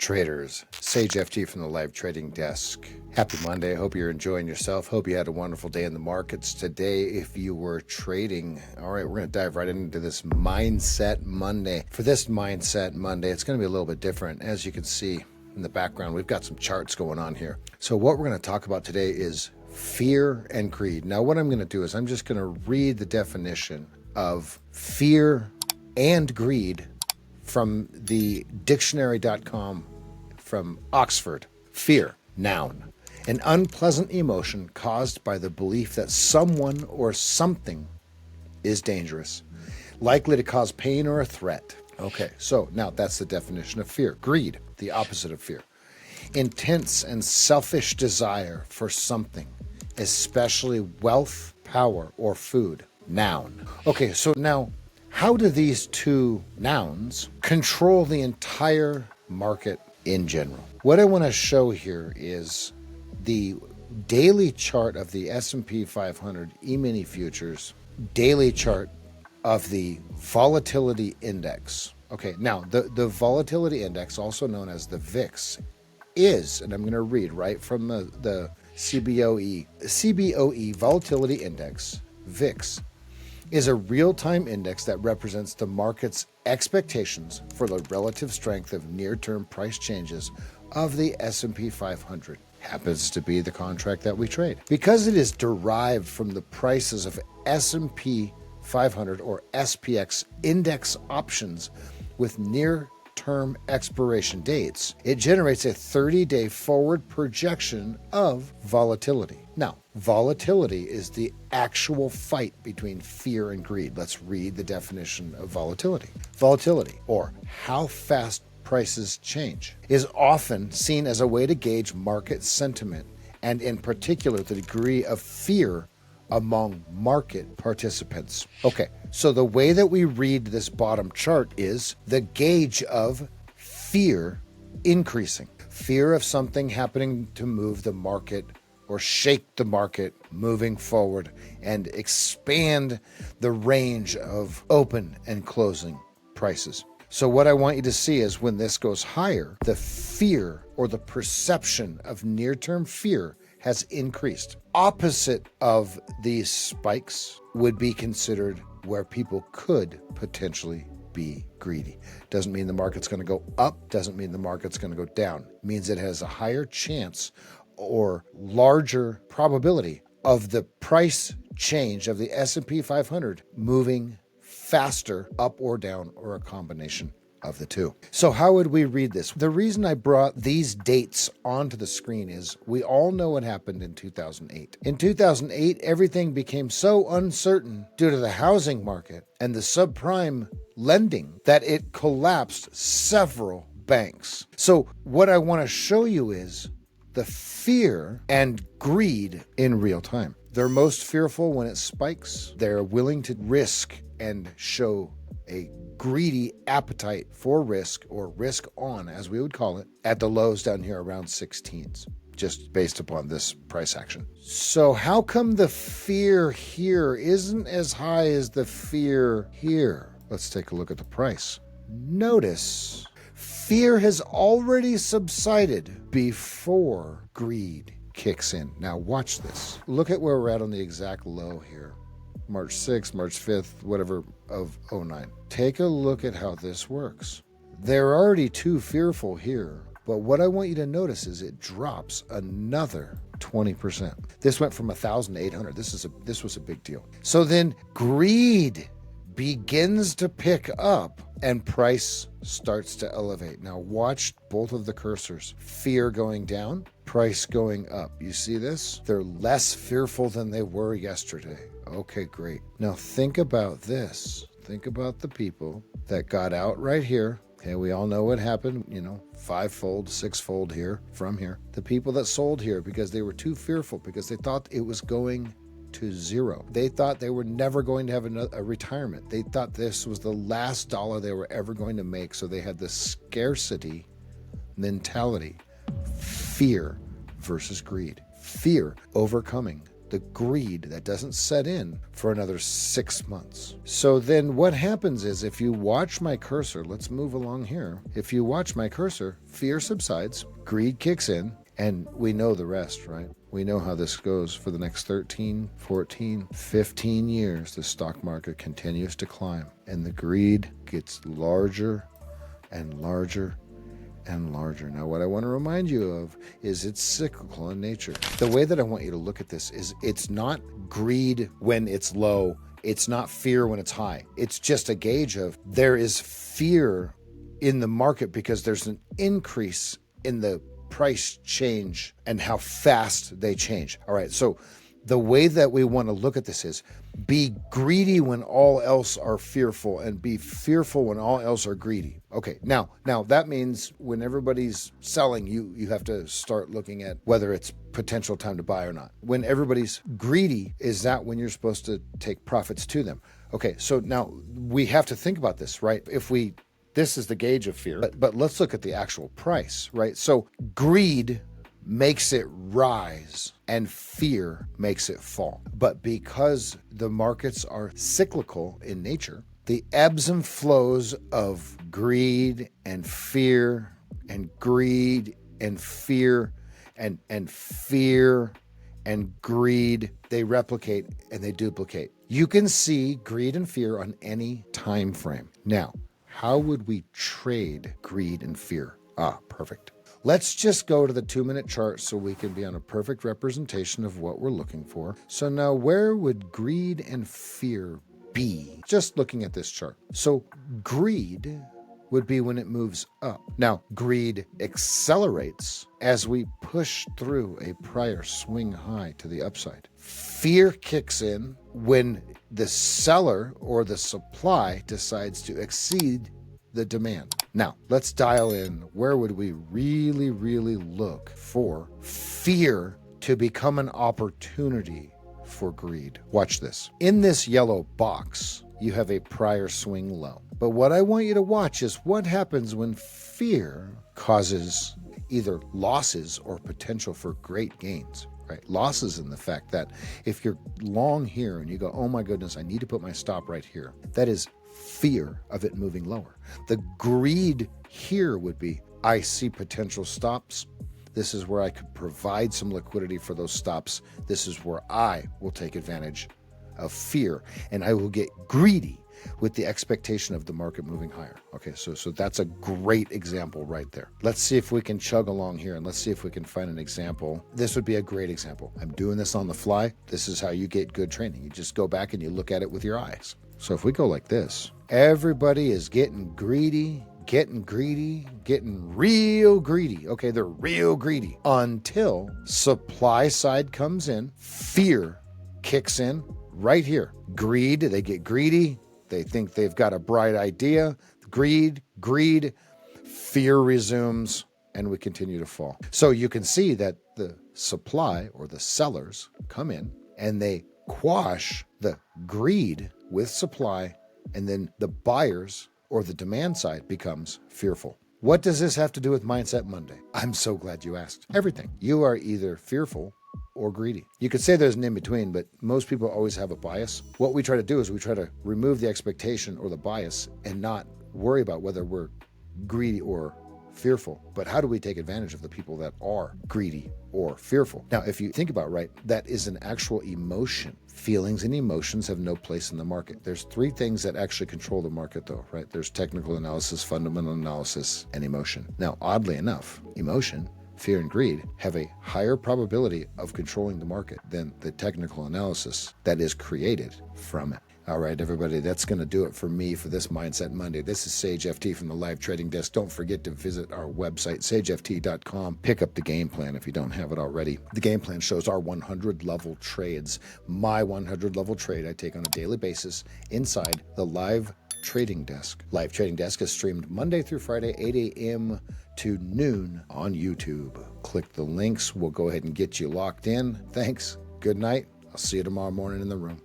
Traders, SageFT from the live trading desk. Happy Monday. Hope you're enjoying yourself. Hope you had a wonderful day in the markets today if you were trading. All right, we're going to dive right into this Mindset Monday. For this Mindset Monday, it's going to be a little bit different. As you can see in the background, we've got some charts going on here. So what we're going to talk about today is fear and greed. Now, what I'm going to do is I'm just going to read the definition of fear and greed from the dictionary.com from Oxford. Fear, noun, an unpleasant emotion caused by the belief that someone or something is dangerous, likely to cause pain or a threat. Okay, so now that's the definition of fear. Greed, the opposite of fear. Intense and selfish desire for something, especially wealth, power, or food. Noun. Okay, so now, how do these two nouns control the entire market in general? What I want to show here is the daily chart of the S&P 500 E-mini futures, daily chart of the volatility index. Okay, now the volatility index, also known as the VIX, is, and I'm going to read right from the CBOE volatility index, VIX, is a real-time index that represents the market's expectations for the relative strength of near-term price changes of the S&P 500. Happens to be the contract that we trade. Because it is derived from the prices of S&P 500 or SPX index options with near-term expiration dates, it generates a 30-day forward projection of volatility. Now, volatility is the actual fight between fear and greed. Let's read the definition of volatility. Volatility, or how fast prices change, is often seen as a way to gauge market sentiment and in particular the degree of fear among market participants. Okay, so the way that we read this bottom chart is the gauge of fear increasing. Fear of something happening to move the market or shake the market moving forward and expand the range of open and closing prices. So what I want you to see is when this goes higher, the fear or the perception of near-term fear has increased. Opposite of these spikes would be considered where people could potentially be greedy. Doesn't mean the market's going to go up, doesn't mean the market's going to go down. It means it has a higher chance or larger probability of the price change of the S&P 500 moving faster up or down or a combination of the two. So how would we read this? The reason I brought these dates onto the screen is we all know what happened in 2008. In 2008, everything became so uncertain due to the housing market and the subprime lending that it collapsed several banks. So what I want to show you is the fear and greed in real time. They're most fearful when it spikes. They're willing to risk and show a greedy appetite for risk, or risk on, as we would call it, at the lows down here around 16s, just based upon this price action. So how come the fear here isn't as high as the fear here? Let's take a look at the price. Notice fear has already subsided before greed kicks in. Now watch this. Look at where we're at on the exact low here. March 6th, March 5th, whatever, of 09. Take a look at how this works. They're already too fearful here, but what I want you to notice is it drops another 20%. This went from 1,000 to 800. This was a big deal. So then greed begins to pick up and price starts to elevate. Now watch both of the cursors. Fear going down, price going up. You see this? They're less fearful than they were yesterday. Okay, great. Now think about this. Think about the people that got out right here. Okay, we all know what happened, fivefold, sixfold here, from here. The people that sold here because they were too fearful, because they thought it was going to zero. They thought they were never going to have a retirement. They thought this was the last dollar they were ever going to make. So they had this scarcity mentality. Fear versus greed. Fear overcoming the greed that doesn't set in for another 6 months. So then what happens is, if you watch my cursor, let's move along here. If you watch my cursor, fear subsides, greed kicks in, and we know the rest, right? We know how this goes for the next 13, 14, 15 years. The stock market continues to climb, and the greed gets larger and larger and larger. Now, what I want to remind you of is it's cyclical in nature. The way that I want you to look at this is, it's not greed when it's low. It's not fear when it's high. It's just a gauge of, there is fear in the market because there's an increase in the price change and how fast they change. All right, so the way that we want to look at this is, be greedy when all else are fearful, and be fearful when all else are greedy. Okay, now that means when everybody's selling, you have to start looking at whether it's potential time to buy or not. When everybody's greedy, is that when you're supposed to take profits to them? Okay, so now we have to think about this, right? This is the gauge of fear, but let's look at the actual price, right? So greed makes it rise and fear makes it fall. But because the markets are cyclical in nature, the ebbs and flows of greed and fear and greed and fear and fear and greed, they replicate and they duplicate. You can see greed and fear on any time frame. Now, how would we trade greed and fear? Perfect. Let's just go to the 2-minute chart so we can be on a perfect representation of what we're looking for. So now, where would greed and fear be? Just looking at this chart. So greed would be when it moves up. Now, greed accelerates as we push through a prior swing high to the upside. Fear kicks in when the seller or the supply decides to exceed the demand. Now, let's dial in. Where would we really, really look for fear to become an opportunity for greed? Watch this. In this yellow box, you have a prior swing low. But what I want you to watch is what happens when fear causes either losses or potential for great gains. Right? Losses in the fact that if you're long here and you go, oh my goodness, I need to put my stop right here, that is fear of it moving lower. The greed here would be, I see potential stops. This is where I could provide some liquidity for those stops. This is where I will take advantage of fear, and I will get greedy with the expectation of the market moving higher. Okay, so that's a great example right there. Let's see if we can chug along here, and let's see if we can find an example. This would be a great example. I'm doing this on the fly. This is how you get good training. You just go back and you look at it with your eyes. So if we go like this, everybody is getting greedy, getting real greedy. Okay, they're real greedy until supply side comes in, fear kicks in right here. Greed, they get greedy. They think they've got a bright idea. Greed, fear resumes, and we continue to fall. So you can see that the supply or the sellers come in and they quash the greed with supply, and then the buyers or the demand side becomes fearful. What does this have to do with Mindset Monday? I'm so glad you asked. Everything. You are either fearful or greedy. You could say there's an in-between, but most people always have a bias. What we try to do is we try to remove the expectation or the bias and not worry about whether we're greedy or fearful. But how do we take advantage of the people that are greedy or fearful? Now, if you think about it, right, that is an actual emotion. Feelings and emotions have no place in the market. There's 3 things that actually control the market though, right? There's technical analysis, fundamental analysis, and emotion. Now, oddly enough, emotion, fear, and greed have a higher probability of controlling the market than the technical analysis that is created from it. All right, everybody, that's going to do it for me for this Mindset Monday. This is SageFT from the Live Trading Desk. Don't forget to visit our website, SageFT.com. Pick up the game plan if you don't have it already. The game plan shows our 100-level trades. My 100-level trade I take on a daily basis inside the Live Trading Desk. Live Trading Desk is streamed Monday through Friday, 8 a.m. to noon on YouTube. Click the links. We'll go ahead and get you locked in. Thanks. Good night. I'll see you tomorrow morning in the room.